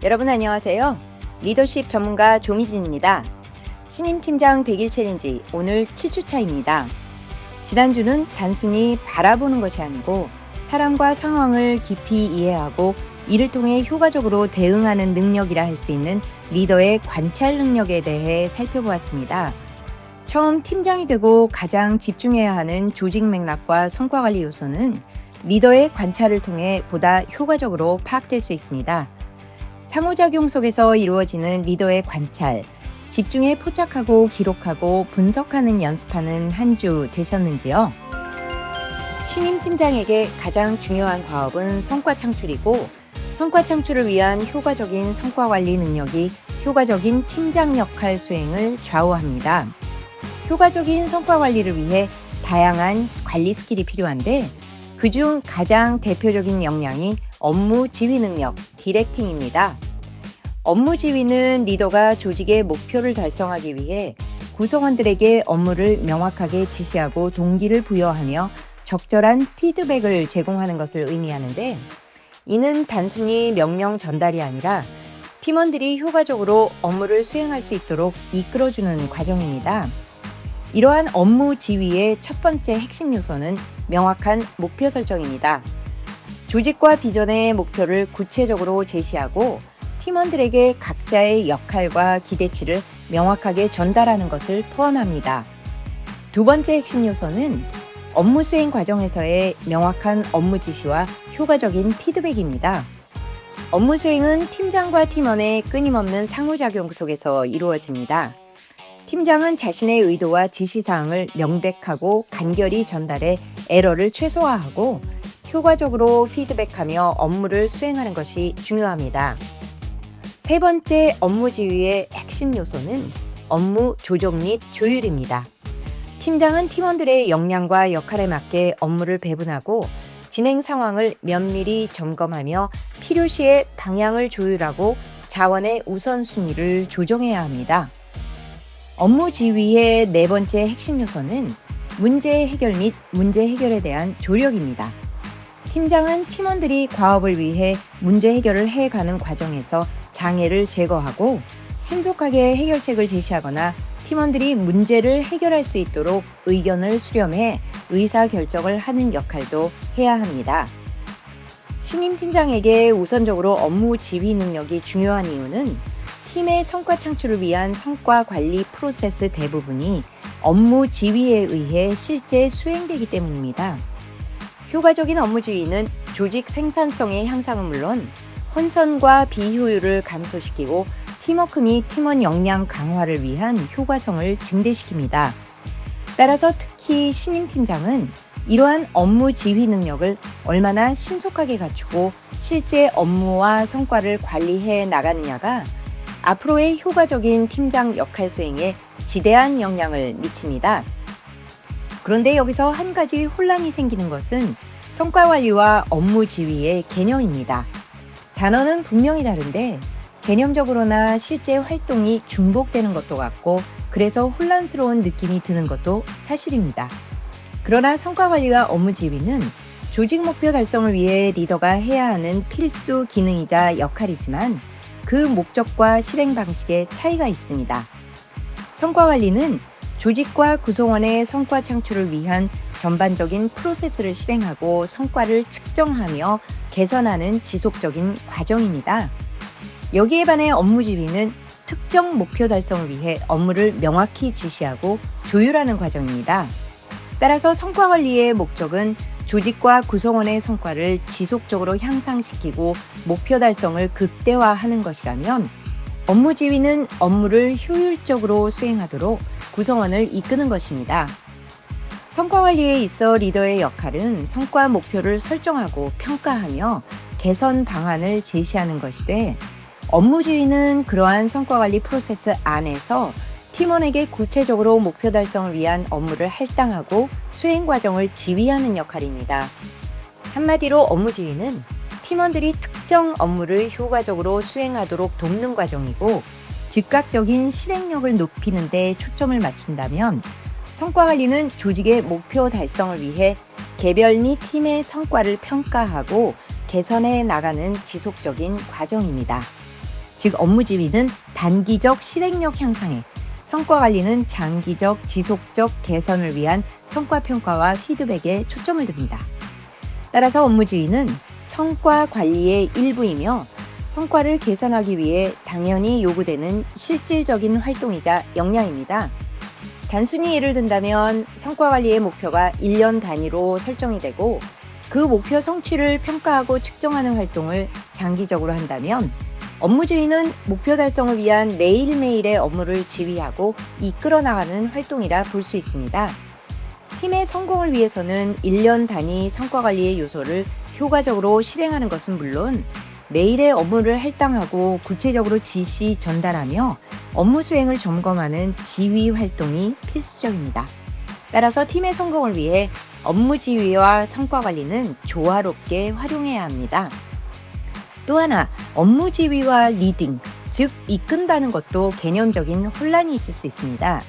여러분 안녕하세요. 리더십 전문가 조미진입니다. 신임 팀장 100일 챌린지 오늘 7주차입니다. 지난주는 단순히 바라보는 것이 아니고 사람과 상황을 깊이 이해하고 이를 통해 효과적으로 대응하는 능력이라 할 수 있는 리더의 관찰 능력에 대해 살펴보았습니다. 처음 팀장이 되고 가장 집중해야 하는 조직 맥락과 성과 관리 요소는 리더의 관찰을 통해 보다 효과적으로 파악될 수 있습니다. 상호작용 속에서 이루어지는 리더의 관찰, 집중해 포착하고 기록하고 분석하는 연습하는 한 주 되셨는지요? 신임 팀장에게 가장 중요한 과업은 성과 창출이고 성과 창출을 위한 효과적인 성과 관리 능력이 효과적인 팀장 역할 수행을 좌우합니다. 효과적인 성과 관리를 위해 다양한 관리 스킬이 필요한데 그중 가장 대표적인 역량이 업무 지휘 능력, 디렉팅입니다. 업무 지휘는 리더가 조직의 목표를 달성하기 위해 구성원들에게 업무를 명확하게 지시하고 동기를 부여하며 적절한 피드백을 제공하는 것을 의미하는데 이는 단순히 명령 전달이 아니라 팀원들이 효과적으로 업무를 수행할 수 있도록 이끌어주는 과정입니다. 이러한 업무 지휘의 첫 번째 핵심 요소는 명확한 목표 설정입니다. 조직과 비전의 목표를 구체적으로 제시하고 팀원들에게 각자의 역할과 기대치를 명확하게 전달하는 것을 포함합니다. 두 번째 핵심 요소는 업무 수행 과정에서의 명확한 업무 지시와 효과적인 피드백입니다. 업무 수행은 팀장과 팀원의 끊임없는 상호작용 속에서 이루어집니다. 팀장은 자신의 의도와 지시사항을 명백하고 간결히 전달해 에러를 최소화하고 효과적으로 피드백하며 업무를 수행하는 것이 중요합니다. 세 번째 업무 지휘의 핵심 요소는 업무 조정 및 조율입니다. 팀장은 팀원들의 역량과 역할에 맞게 업무를 배분하고 진행 상황을 면밀히 점검하며 필요시에 방향을 조율하고 자원의 우선순위를 조정해야 합니다. 업무 지휘의 네 번째 핵심 요소는 문제 해결 및 문제 해결에 대한 조력입니다. 팀장은 팀원들이 과업을 위해 문제 해결을 해가는 과정에서 장애를 제거하고 신속하게 해결책을 제시하거나 팀원들이 문제를 해결할 수 있도록 의견을 수렴해 의사결정을 하는 역할도 해야 합니다. 신임 팀장에게 우선적으로 업무 지휘 능력이 중요한 이유는 팀의 성과 창출을 위한 성과 관리 프로세스 대부분이 업무 지휘에 의해 실제 수행되기 때문입니다. 효과적인 업무 지휘는 조직 생산성의 향상은 물론 혼선과 비효율을 감소시키고 팀워크 및 팀원 역량 강화를 위한 효과성을 증대시킵니다. 따라서 특히 신임 팀장은 이러한 업무 지휘 능력을 얼마나 신속하게 갖추고 실제 업무와 성과를 관리해 나가느냐가 앞으로의 효과적인 팀장 역할 수행에 지대한 영향을 미칩니다. 그런데 여기서 한 가지 혼란이 생기는 것은 성과 관리와 업무 지휘의 개념입니다. 단어는 분명히 다른데 개념적으로나 실제 활동이 중복되는 것도 같고 그래서 혼란스러운 느낌이 드는 것도 사실입니다. 그러나 성과 관리와 업무 지휘는 조직 목표 달성을 위해 리더가 해야 하는 필수 기능이자 역할이지만 그 목적과 실행 방식에 차이가 있습니다. 성과 관리는 조직과 구성원의 성과 창출을 위한 전반적인 프로세스를 실행하고 성과를 측정하며 개선하는 지속적인 과정입니다. 여기에 반해 업무 지휘는 특정 목표 달성을 위해 업무를 명확히 지시하고 조율하는 과정입니다. 따라서 성과 관리의 목적은 조직과 구성원의 성과를 지속적으로 향상시키고 목표 달성을 극대화하는 것이라면 업무 지휘는 업무를 효율적으로 수행하도록 구성원을 이끄는 것입니다. 성과 관리에 있어 리더의 역할은 성과 목표를 설정하고 평가하며 개선 방안을 제시하는 것이 돼 업무 지휘는 그러한 성과 관리 프로세스 안에서 팀원에게 구체적으로 목표 달성을 위한 업무를 할당하고 수행 과정을 지휘하는 역할입니다. 한마디로 업무 지휘는 팀원들이 특정 업무를 효과적으로 수행하도록 돕는 과정이고 즉각적인 실행력을 높이는 데 초점을 맞춘다면 성과관리는 조직의 목표 달성을 위해 개별 및 팀의 성과를 평가하고 개선해 나가는 지속적인 과정입니다. 즉 업무지휘는 단기적 실행력 향상에, 성과관리는 장기적 지속적 개선을 위한 성과평가와 피드백에 초점을 둡니다. 따라서 업무지휘는 성과관리의 일부이며 성과를 개선하기 위해 당연히 요구되는 실질적인 활동이자 역량입니다. 단순히 예를 든다면 성과관리의 목표가 1년 단위로 설정이 되고 그 목표 성취를 평가하고 측정하는 활동을 장기적으로 한다면 업무지휘는 목표 달성을 위한 매일매일의 업무를 지휘하고 이끌어 나가는 활동이라 볼 수 있습니다. 팀의 성공을 위해서는 1년 단위 성과관리의 요소를 효과적으로 실행하는 것은 물론 매일의 업무를 할당하고 구체적으로 지시 전달하며 업무 수행을 점검하는 지휘 활동이 필수적입니다. 따라서 팀의 성공을 위해 업무 지휘와 성과 관리는 조화롭게 활용해야 합니다. 또 하나, 업무 지휘와 리딩, 즉 이끈다는 것도 개념적인 혼란이 있을 수 있습니다.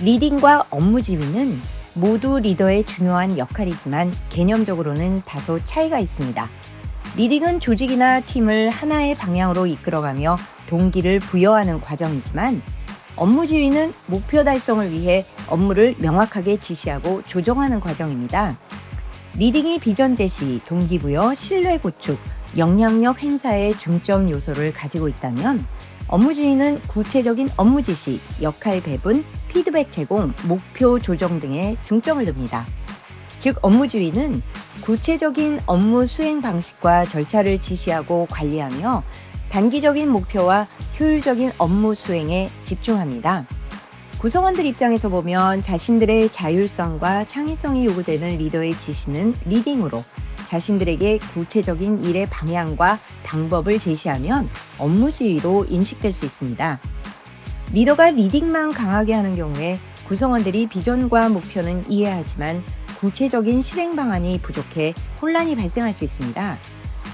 리딩과 업무 지휘는 모두 리더의 중요한 역할이지만 개념적으로는 다소 차이가 있습니다. 리딩은 조직이나 팀을 하나의 방향으로 이끌어가며 동기를 부여하는 과정이지만 업무 지휘는 목표 달성을 위해 업무를 명확하게 지시하고 조정하는 과정입니다. 리딩이 비전 제시, 동기부여, 신뢰 구축, 영향력 행사의 중점 요소를 가지고 있다면 업무 지휘는 구체적인 업무 지시, 역할 배분, 피드백 제공, 목표 조정 등에 중점을 둡니다. 즉 업무 지휘는 구체적인 업무 수행 방식과 절차를 지시하고 관리하며 단기적인 목표와 효율적인 업무 수행에 집중합니다. 구성원들 입장에서 보면 자신들의 자율성과 창의성이 요구되는 리더의 지시는 리딩으로, 자신들에게 구체적인 일의 방향과 방법을 제시하면 업무 지휘로 인식될 수 있습니다. 리더가 리딩만 강하게 하는 경우에 구성원들이 비전과 목표는 이해하지만 구체적인 실행 방안이 부족해 혼란이 발생할 수 있습니다.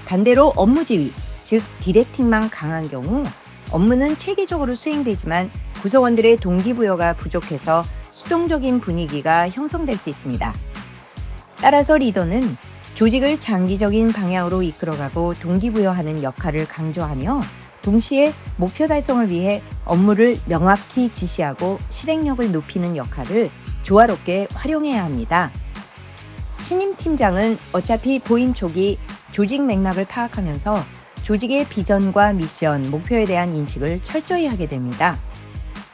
반대로 업무 지휘, 즉 디렉팅만 강한 경우 업무는 체계적으로 수행되지만 구성원들의 동기부여가 부족해서 수동적인 분위기가 형성될 수 있습니다. 따라서 리더는 조직을 장기적인 방향으로 이끌어가고 동기부여하는 역할을 강조하며 동시에 목표 달성을 위해 업무를 명확히 지시하고 실행력을 높이는 역할을 조화롭게 활용해야 합니다. 신임 팀장은 어차피 보임 초기 조직 맥락을 파악하면서 조직의 비전과 미션, 목표에 대한 인식을 철저히 하게 됩니다.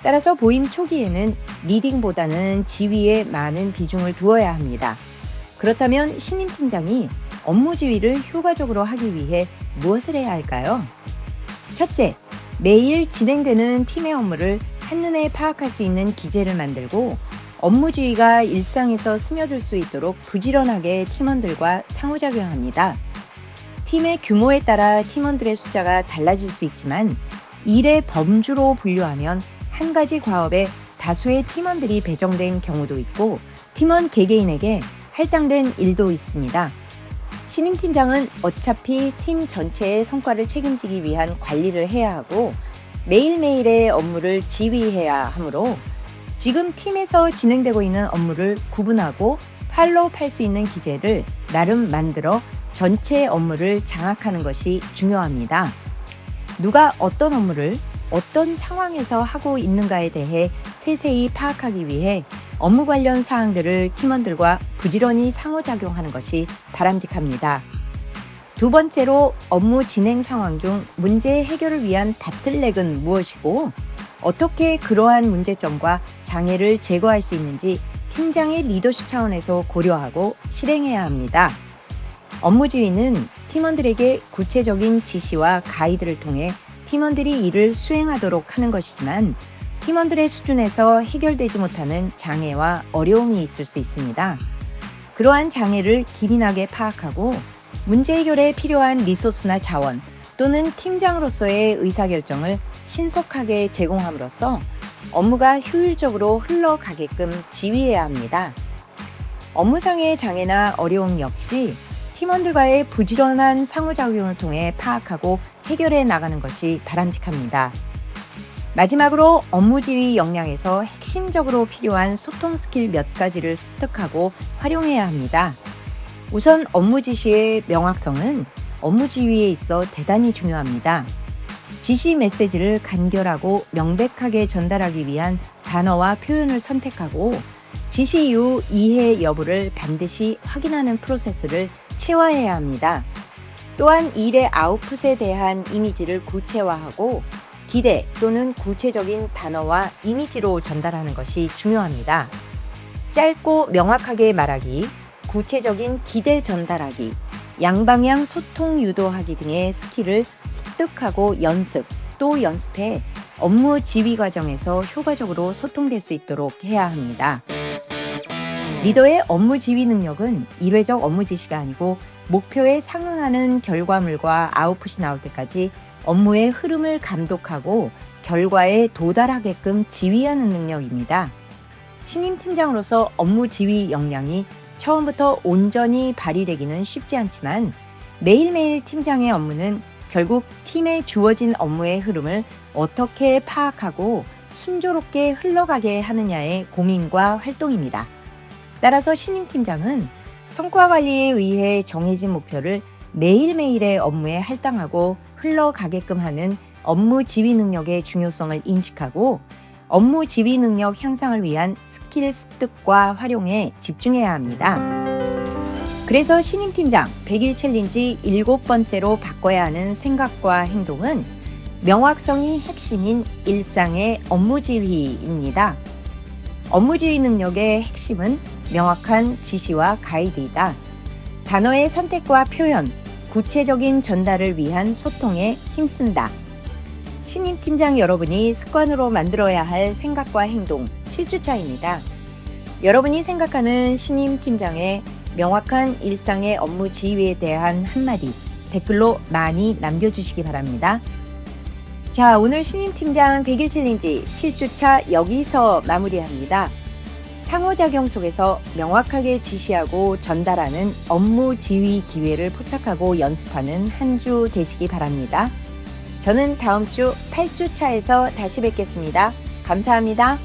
따라서 보임 초기에는 리딩보다는 지휘에 많은 비중을 두어야 합니다. 그렇다면 신임 팀장이 업무 지휘를 효과적으로 하기 위해 무엇을 해야 할까요? 첫째, 매일 진행되는 팀의 업무를 한눈에 파악할 수 있는 기제를 만들고 업무 지휘가 일상에서 스며들 수 있도록 부지런하게 팀원들과 상호작용합니다. 팀의 규모에 따라 팀원들의 숫자가 달라질 수 있지만 일의 범주로 분류하면 한 가지 과업에 다수의 팀원들이 배정된 경우도 있고 팀원 개개인에게 할당된 일도 있습니다. 신임 팀장은 어차피 팀 전체의 성과를 책임지기 위한 관리를 해야 하고 매일매일의 업무를 지휘해야 하므로 지금 팀에서 진행되고 있는 업무를 구분하고 팔로우할 수 있는 기제를 나름 만들어 전체 업무를 장악하는 것이 중요합니다. 누가 어떤 업무를 어떤 상황에서 하고 있는가에 대해 세세히 파악하기 위해 업무 관련 사항들을 팀원들과 부지런히 상호작용하는 것이 바람직합니다. 두 번째로 업무 진행 상황 중 문제 해결을 위한 바틀렉은 무엇이고 어떻게 그러한 문제점과 장애를 제거할 수 있는지 팀장의 리더십 차원에서 고려하고 실행해야 합니다. 업무 지휘는 팀원들에게 구체적인 지시와 가이드를 통해 팀원들이 일을 수행하도록 하는 것이지만 팀원들의 수준에서 해결되지 못하는 장애와 어려움이 있을 수 있습니다. 그러한 장애를 기민하게 파악하고 문제 해결에 필요한 리소스나 자원 또는 팀장으로서의 의사결정을 신속하게 제공함으로써 업무가 효율적으로 흘러가게끔 지휘해야 합니다. 업무상의 장애나 어려움 역시 팀원들과의 부지런한 상호작용을 통해 파악하고 해결해 나가는 것이 바람직합니다. 마지막으로 업무 지휘 역량에서 핵심적으로 필요한 소통 스킬 몇 가지를 습득하고 활용해야 합니다. 우선 업무 지시의 명확성은 업무 지휘에 있어 대단히 중요합니다. 지시 메시지를 간결하고 명백하게 전달하기 위한 단어와 표현을 선택하고 지시 이후 이해 여부를 반드시 확인하는 프로세스를 체화해야 합니다. 또한 일의 아웃풋에 대한 이미지를 구체화하고 기대 또는 구체적인 단어와 이미지로 전달하는 것이 중요합니다. 짧고 명확하게 말하기, 구체적인 기대 전달하기, 양방향 소통 유도하기 등의 스킬을 습득하고 연습 또 연습해 업무 지휘 과정에서 효과적으로 소통될 수 있도록 해야 합니다. 리더의 업무 지휘 능력은 일회적 업무 지시가 아니고 목표에 상응하는 결과물과 아웃풋이 나올 때까지 업무의 흐름을 감독하고 결과에 도달하게끔 지휘하는 능력입니다. 신임 팀장으로서 업무 지휘 역량이 처음부터 온전히 발휘되기는 쉽지 않지만 매일매일 팀장의 업무는 결국 팀에 주어진 업무의 흐름을 어떻게 파악하고 순조롭게 흘러가게 하느냐의 고민과 활동입니다. 따라서 신임 팀장은 성과 관리에 의해 정해진 목표를 매일매일의 업무에 할당하고 흘러가게끔 하는 업무 지휘 능력의 중요성을 인식하고 업무 지휘 능력 향상을 위한 스킬 습득과 활용에 집중해야 합니다. 그래서 신임 팀장 100일 챌린지 7번째로 바꿔야 하는 생각과 행동은 명확성이 핵심인 일상의 업무 지휘입니다. 업무 지휘 능력의 핵심은 명확한 지시와 가이드이다. 단어의 선택과 표현, 구체적인 전달을 위한 소통에 힘쓴다. 신임 팀장 여러분이 습관으로 만들어야 할 생각과 행동 7주차입니다. 여러분이 생각하는 신임 팀장의 명확한 일상의 업무 지휘에 대한 한마디 댓글로 많이 남겨주시기 바랍니다. 자, 오늘 신임 팀장 100일 챌린지 7주차 여기서 마무리합니다. 상호작용 속에서 명확하게 지시하고 전달하는 업무 지휘 기회를 포착하고 연습하는 한 주 되시기 바랍니다. 저는 다음 주 8주차에서 다시 뵙겠습니다. 감사합니다.